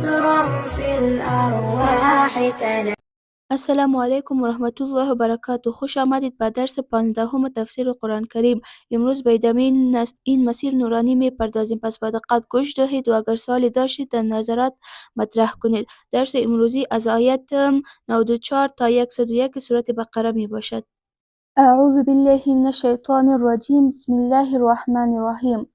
عطر في الأرواح تنام. السلام علیکم و رحمت الله و برکاته. خوش آمدید به درس 15 تفسیر قرآن کریم. امروز به ادامه این مسیر نورانی می پردازیم، پس با دقت گوش دهید و اگر سوالی داشتید در نظرات مطرح کنید. درس امروزی از آیت 94 تا 101 سورت بقره می باشد. اعوذ بالله من الشیطان الرجیم. بسم الله الرحمن الرحیم.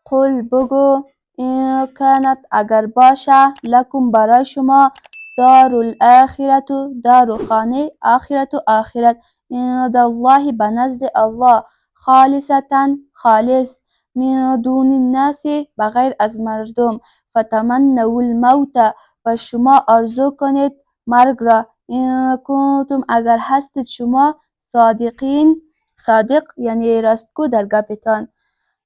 قل بگو این کانت اگر باشه لکم برای شما دار الاخرت دار خانه آخرت و آخرت عند الله به نزد الله خالصتا خالص من دون الناس بغیر از مردم فتمنوا الموت و شما آرزو کنید مرگ را این کنتم اگر هستید شما صادقین صادق یعنی راستگو در گپتان.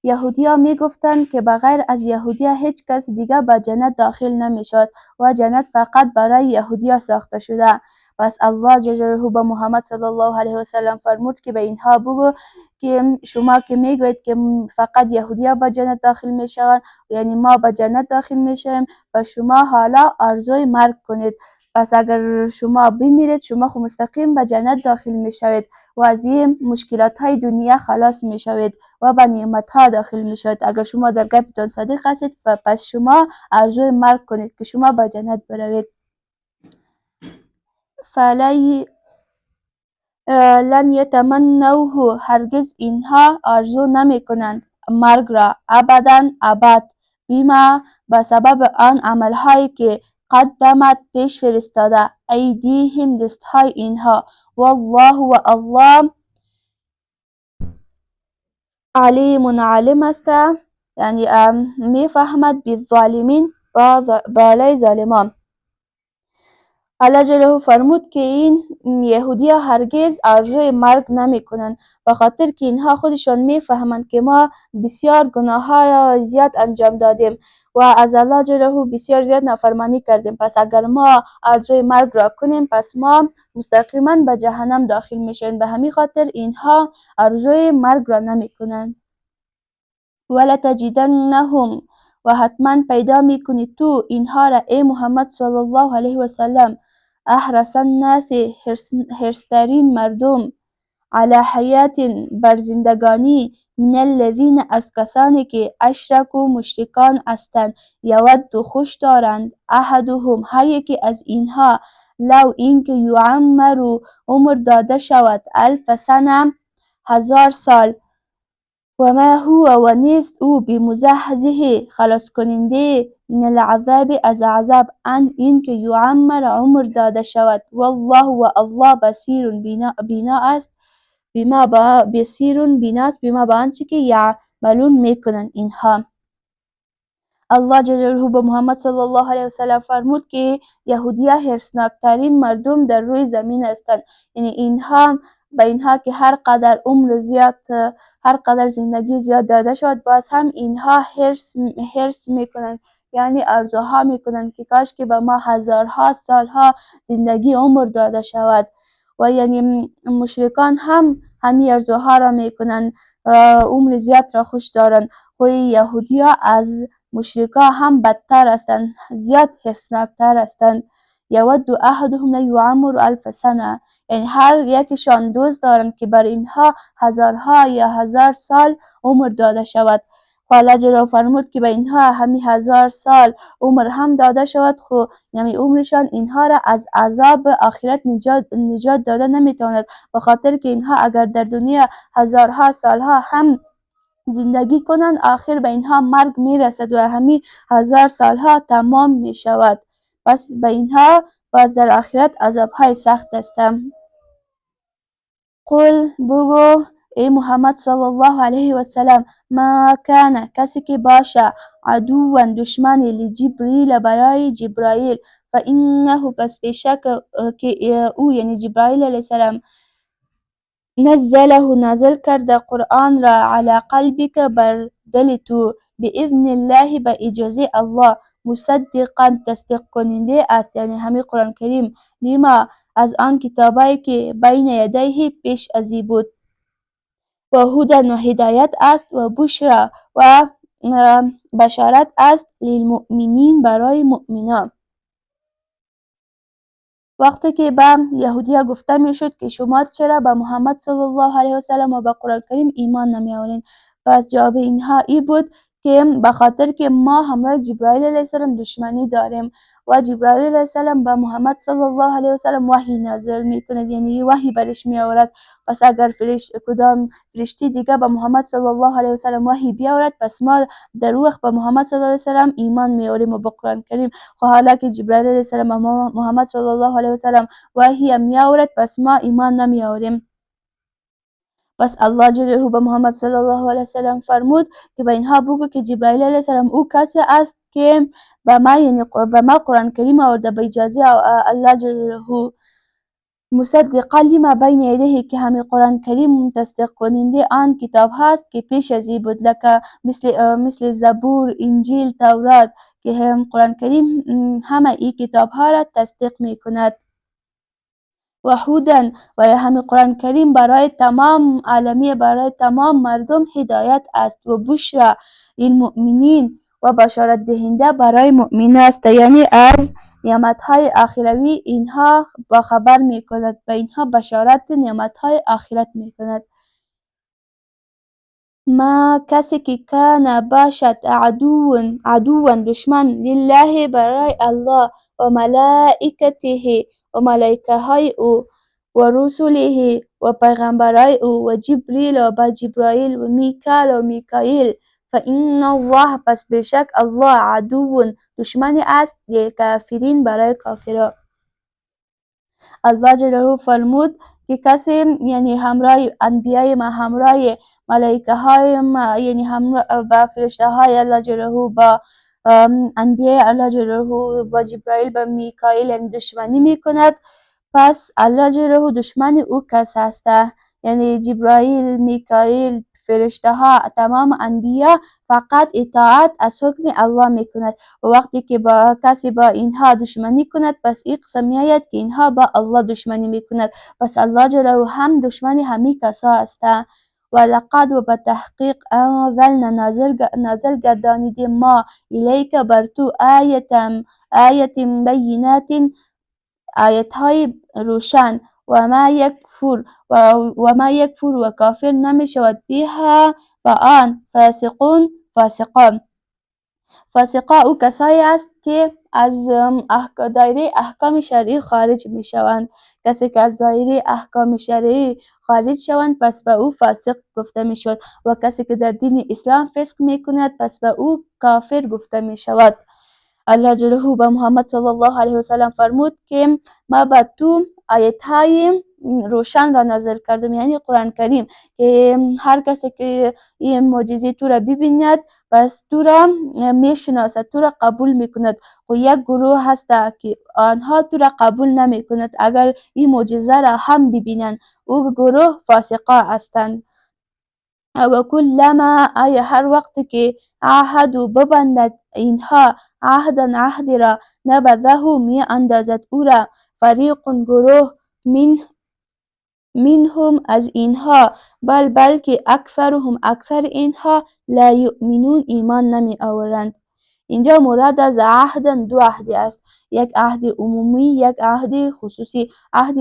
یهودی‌ها می‌گفتند که بغیر از یهودی هیچ کس دیگر به جنت داخل نمی‌شد و جنت فقط برای یهودی‌ها ساخته شده. پس الله جل جلاله به محمد صلی الله علیه و سلم فرمود که به اینها بگو که شما که میگویید که فقط یهودی‌ها به جنت داخل میشوند، یعنی ما به جنت داخل میشویم و شما حالا آرزوی مرگ کنید. پس اگر شما بمیرید شما خود مستقیم به جنت داخل میشوید و از این مشکلات های دنیا خلاص میشوید و به نعمت ها داخل میشوید. اگر شما در گپتان صادق هستید پس شما آرزوی مرگ کنید که شما به جنت بروید. فلی لن یتمنوه هرگز اینها آرزو نمی کنند مرگ را ابدا ابد بیما به سبب آن عملهایی که قدمت پیش فرستاده ایدیهم دستهای اینها والله و الله علیم علم است یعنی میفهمد بالظالمین بالای ظالمان. الله جلاله فرمود که این یهودی ها هرگز آرزوی مرگ نمی کنند به خاطر که اینها خودشان میفهمند که ما بسیار گناه های زیاد انجام دادیم و از الله جلاله بسیار زیاد نافرمانی کردیم. پس اگر ما آرزوی مرگ را کنیم پس ما مستقیما به جهنم داخل میشویم. به همین خاطر اینها آرزوی مرگ را نمی کنند. ولتجدنهم و حتما پیدا میکنی تو اینها را ای محمد صلی الله علیه و سلم احرس الناس حرصترین مردم علی حیات بر زندگانی من الذین از کسانی که اشرکوا مشرکان هستند یود خوش دارند احدهم هر یکی از اینها لو اینکه یعمر عمر داده شود 1000 سنه 1000 سال و ما هو و نیست او بمزحزحه خلاص کننده من العذاب از عذاب ان اینکه یعمر عمر داده شود والله و الله بصیر بینا است بما به آنچه که یعملون میکنند اینها. الله جل جلاله به محمد صلی الله علیه و سلم فرمود که یهودی‌ها حرصناکترین مردم در روی زمین هستند، یعنی اینها به اینها که هر قدر عمر زیاد هر قدر زندگی زیاد داده شد باز هم اینها حرص میکنند، یعنی آرزوها میکنند که کاش که به ما هزارها سالها زندگی عمر داده شود. و یعنی مشرکان هم همین آرزوها را میکنند، عمر زیاد را خوش دارند. و یهودی‌ها از مشرکا هم بدتر هستند، زیاد حرصناکتر هستند. یود احدهم لیعمر 1000 سنه، یعنی هر یکشان دوست دارند که بر اینها هزارها یا 1000 سال عمر داده شود. الله جلاله فرمود که به اینها همین 1000 سال عمر هم داده شود خو یعنی عمرشان اینها را از عذاب آخرت نجات داده نمیتواند، به خاطر که اینها اگر در دنیا هزارها سالها هم زندگی کنند آخر به اینها مرگ میرسد و همین 1000 سالها تمام میشود. پس به اینها باز در آخرت عذابهای سخت است. قل بگو ای محمد صلی الله علیه و سلم ما کان کسی که باشه عدوا دشمن لجبریل برای جبرائیل فانه پس بشک که او یعنی جبرائیل علیه السلام نزله نازل کرده قرآن را علی قلبک بر دل تو باذن الله به اجازه الله مصدقا تصدیق کننده است، یعنی همین قرآن کریم لما از آن کتابایی که بین یدیه پیش ازی بود و هدی و هدایت است و بشرا و بشارت است للمؤمنین برای مؤمنان. وقتی که به یهودی‌ها گفته میشد که شما چرا به محمد صلی الله علیه و سلم و به قرآن کریم ایمان نمیآورین، پس جواب اینها ای بود که به خاطر که ما همراه جبرائیل علیه السلام دشمنی داریم و جبرائیل علیه السلام به محمد صلی الله علیه و سلم وحی نازل میکند، یعنی وحی برش میآورد. پس اگر کدام فرشته دیگه به محمد صلی الله علیه و سلم وحی بیاورد، پس ما در وقت به محمد صلی الله علیه و سلم ایمان میآوریم و به قرآن کریم. خب حالا که جبرائیل علیه السلام به محمد صلی الله علیه و سلم وحی میآورد، پس ما ایمان نمیآوریم. پس الله جل به محمد صلی الله علیه و سلم فرمود که به اینها بگو که جبرائیل علیه السلام او کسی است که به ما، یعنی به ما قرآن کریم آورده به اجازه الله جل مصدقا لما بین یدیه، که همین قرآن کریم تصدیق کننده آن کتاب هست که پیش از این بود، لکه مثل زبور، انجیل، تورات، که هم قرآن کریم همه این کتاب ها را تصدیق می کند. و هودن، و همین قرآن کریم برای تمام عالمی، برای تمام مردم هدایت است. و بشرا للمؤمنین، و بشارت دهنده برای مؤمن است، یعنی از نعمتهای آخروی اینها با خبر می کند، به اینها بشارت نعمتهای آخرت می کند. ما کسی که کان باشد عدوا دشمن لله برای الله و ملائکته و ملائکه های او و رسوله و پیغمبرای او و جبریل و با جبرائیل و میکال و میکائیل، فإن الله، پس بشک الله عدو دشمن است للکافرین برای کافرها. الله جلاله فرمود که کسی، یعنی همراه انبیای ما، همراه ملائکه های ما، یعنی همراه با فرشته های الله جلاله، با انبیای الله جلاله، با جبرائیل، با میکائیل، یعنی دشمنی میکند، پس الله جلاله دشمن او کس هسته، یعنی جبرائیل، میکائیل، فرشته ها، تمام انبیا فقط اطاعت از حکم الله میکند. و وقتی که با کسی با اینها دشمنی کند، پس این قسم میآید که اینها با الله دشمنی میکند، پس الله جلاله هم دشمن همی کسا هسته. و لقد، و به تحقیق، انزلنا نازل گردانیدیم ما الیک بر تو آیت بینات، آیت های روشن، و ما یکفر و کافر نمی شود بها با آن فاسقان او کسایی است که از دایره احکام شرعی خارج می شوند. کسی که از دایره احکام شرعی خارج شوند، پس به او فاسق گفته می شود، و کسی که در دین اسلام فسق می کند، پس به او کافر گفته می شود. الله جلاله به محمد صلی الله علیه و سلم فرمود که ما به تو آیت‌های روشن را نازل کردم، یعنی قرآن کریم، که هر کسی که این معجزه تو را ببیند، پس تو را میشناسد، تو را قبول میکند. و یک گروه هست که آنها تو را قبول نمیکند، اگر این معجزه را هم ببینند، او گروه فاسقا هستند. و کلما، آیا هر وقت که عهدو ببندد اینها عهد را، نبذه می اندازد او را فریق گروه منهم از اینها، بلکه اکثرهم اکثر اینها لا یؤمنون ایمان نمی آورند. اینجا مراد از عهد دو عهد است، یک عهد عمومی، یک عهد خصوصی. عهد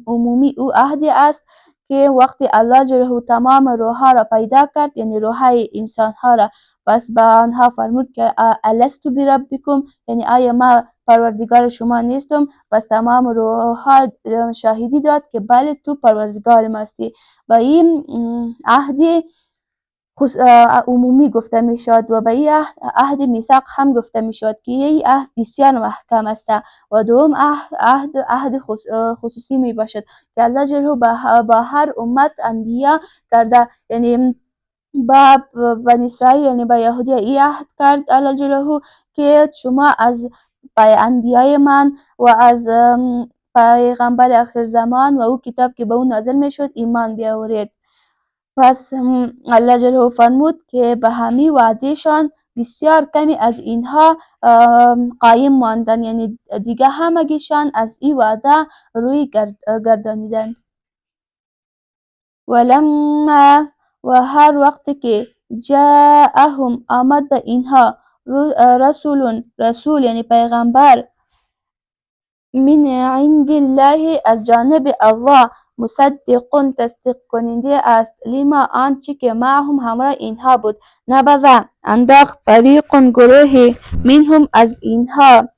عمومی او عهدی است که وقتی الله جلاله تمام روح‌ها را پیدا کرد، یعنی روح‌های انسان‌ها را، پس به آنها فرمود که الستو بربکم، یعنی آیا ما پروردگار شما نیستم؟ پس تمام روح‌ها شاهدی داد که بله تو پروردگار ما هستی. و این عهد عمومی گفته می شود، و به این عهد میثاق هم گفته می شود که این عهد بسیار محکم است. و دوم عهد خصوصی می باشد که الله جلاله با هر امت انبیا کرده، یعنی با بنی اسرائیل، یعنی با یهودی این عهد کرد الله جلاله که شما از انبیای من و از پیغمبر آخر زمان و او کتاب که به اون نازل می شد ایمان بیاورید. پس الله جلاله فرمود که به همین وعدهشان بسیار کمی از اینها قایم ماندن، یعنی دیگه همگیشان از این وعده روی گردانیدند. ولما، و هر وقت که جاءهم آمد به اینها رسول، یعنی پیغمبر، من عند الله، از جانب الله، مصدق تصدیق کننده است، لما آنچه که معهم همراه اینها بود، نبذ انداخت فریق گروهی منهم از اینها،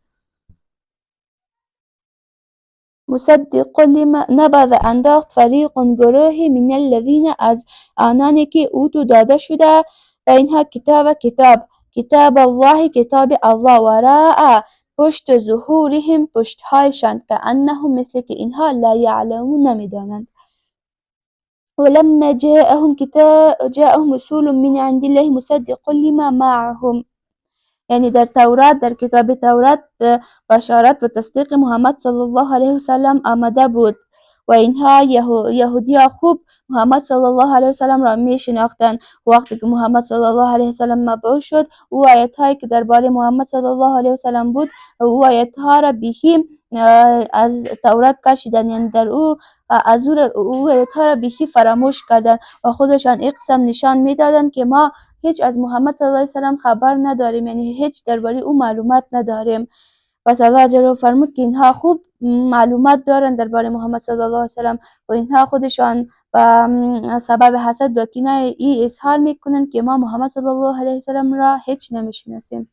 مصدق لما نبذ انداخت فریق گروهی من الذین از آنانی که اوتو داده شده به اینها کتاب الله کتاب الله، وراء پشت ظهورهم پشتهایشان، کأنهم مثل که اینها لا یعلمون نمیدانند. ولما جاءهم رسول من عند الله مصدق لما معهم، یعنی در تورات، در کتاب تورات بشارت و تصدیق محمد صلی الله علیه وسلم آمده بود و اینها یهودی خوب محمد صلی الله علیه وسلم را می شناختند. وقتی که محمد صلی الله علیه وسلم مبعوث شد، او آیت هایی که درباره محمد صلی الله علیه وسلم بود، او آیت ها را بیخی از تورات کشیدند، یعنی در از او آیت ها را بیخی فراموش کردند و خودشان این قسم نشان میدادند که ما هیچ از محمد صلی الله علیه وسلم خبر نداریم، یعنی هیچ درباره او معلومات نداریم. پس الله جل فرمود که اینها خوب معلومات دارن درباره محمد صلی الله علیه وسلم و اینها خودشان با سبب حسد و کینه ای اظهار میکنند که ما محمد صلی الله علیه وسلم را هیچ نمیشناسیم.